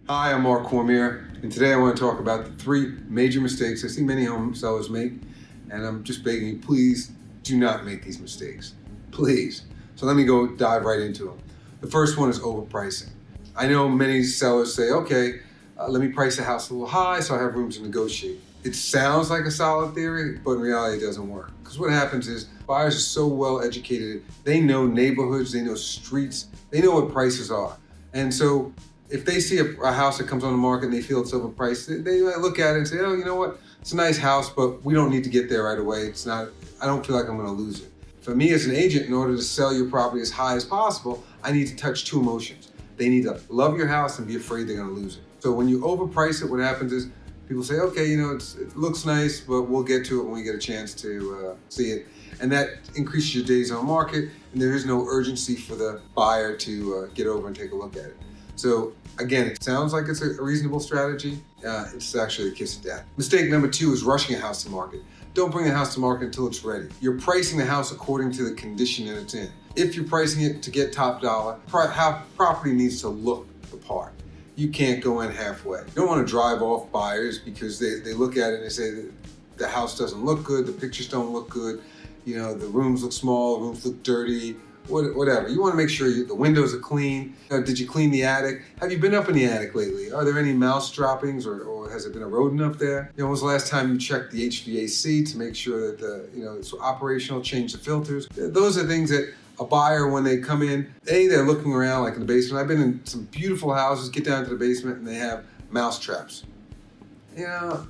Hi, I'm Mark Cormier, and today I want to talk about the 3 major mistakes I see many home sellers make, and I'm just begging you, please do not make these mistakes. Please. So let me go dive right into them. The first one is overpricing. I know many sellers say, okay, let me price the house a little high so I have room to negotiate. It sounds like a solid theory, but in reality it doesn't work. Because what happens is buyers are so well educated, they know neighborhoods, they know streets, they know what prices are. And so if they see a house that comes on the market and they feel it's overpriced, they might look at it and say, oh, you know what? It's a nice house, but we don't need to get there right away. I don't feel like I'm gonna lose it. For me as an agent, in order to sell your property as high as possible, I need to touch 2 emotions. They need to love your house and be afraid they're gonna lose it. So when you overprice it, what happens is people say, okay, you know, it looks nice, but we'll get to it when we get a chance to see it. And that increases your days on market, and there is no urgency for the buyer to get over and take a look at it. So again, it sounds like it's a reasonable strategy. It's actually a kiss of death. Mistake number 2 is rushing a house to market. Don't bring a house to market until it's ready. You're pricing the house according to the condition that it's in. If you're pricing it to get top dollar, property needs to look the part. You can't go in halfway. You don't want to drive off buyers because they look at it and they say that the house doesn't look good, the pictures don't look good, you know, the rooms look small, the rooms look dirty, whatever. You want to make sure the windows are clean. Did you clean the attic? Have you been up in the attic lately? Are there any mouse droppings or has it been a rodent up there? You know, when was the last time you checked the HVAC to make sure that it's operational, change the filters? Those are things that a buyer, when they come in, they're looking around like in the basement. I've been in some beautiful houses, get down to the basement and they have mouse traps. You know,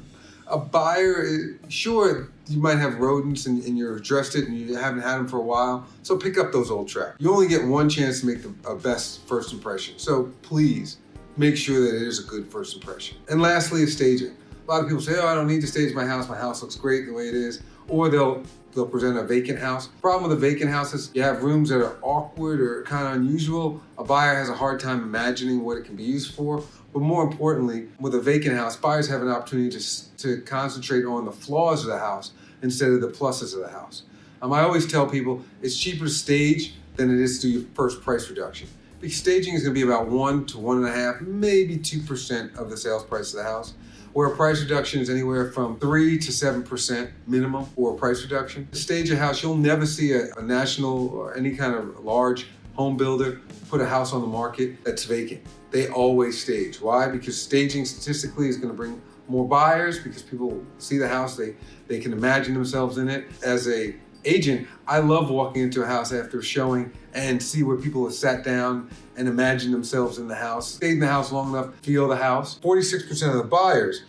a buyer, sure, you might have rodents and you've addressed it and you haven't had them for a while, so pick up those old traps. You only get one chance to make a best first impression, so please make sure that it is a good first impression. And lastly is staging. A lot of people say, oh, I don't need to stage my house looks great the way it is, or they'll present a vacant house. Problem with a vacant house is you have rooms that are awkward or kind of unusual. A buyer has a hard time imagining what it can be used for. But more importantly, with a vacant house, buyers have an opportunity to concentrate on the flaws of the house instead of the pluses of the house. I always tell people it's cheaper to stage than it is to do your first price reduction. Because staging is going to be about 1 to 1.5, maybe 2% of the sales price of the house, where a price reduction is anywhere from 3 to 7% minimum for a price reduction. To stage a house, you'll never see a national or any kind of large home builder put a house on the market that's vacant. They always stage. Why? Because staging statistically is going to bring more buyers because people see the house, they can imagine themselves in it. As an agent, I love walking into a house after a showing and see where people have sat down and imagined themselves in the house, stayed in the house long enough to feel the house. 46% of the buyers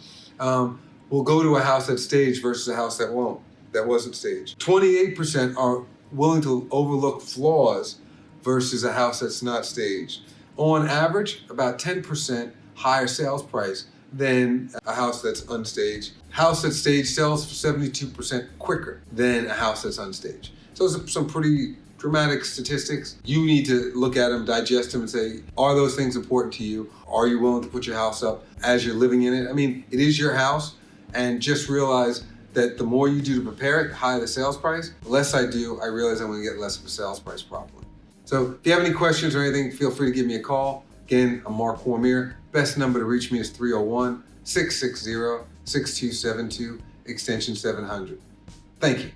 will go to a house that's staged versus a house that wasn't staged. 28% are willing to overlook flaws versus a house that's not staged. On average, about 10% higher sales price than a house that's unstaged. House that's staged sells 72% quicker than a house that's unstaged. So those are some pretty dramatic statistics. You need to look at them, digest them, and say, are those things important to you? Are you willing to put your house up as you're living in it? I mean, it is your house, and just realize that the more you do to prepare it, the higher the sales price. The less I do, I realize I'm gonna get less of a sales price probably. So if you have any questions or anything, feel free to give me a call. Again, I'm Mark Cormier. Best number to reach me is 301-660-6272, extension 700. Thank you.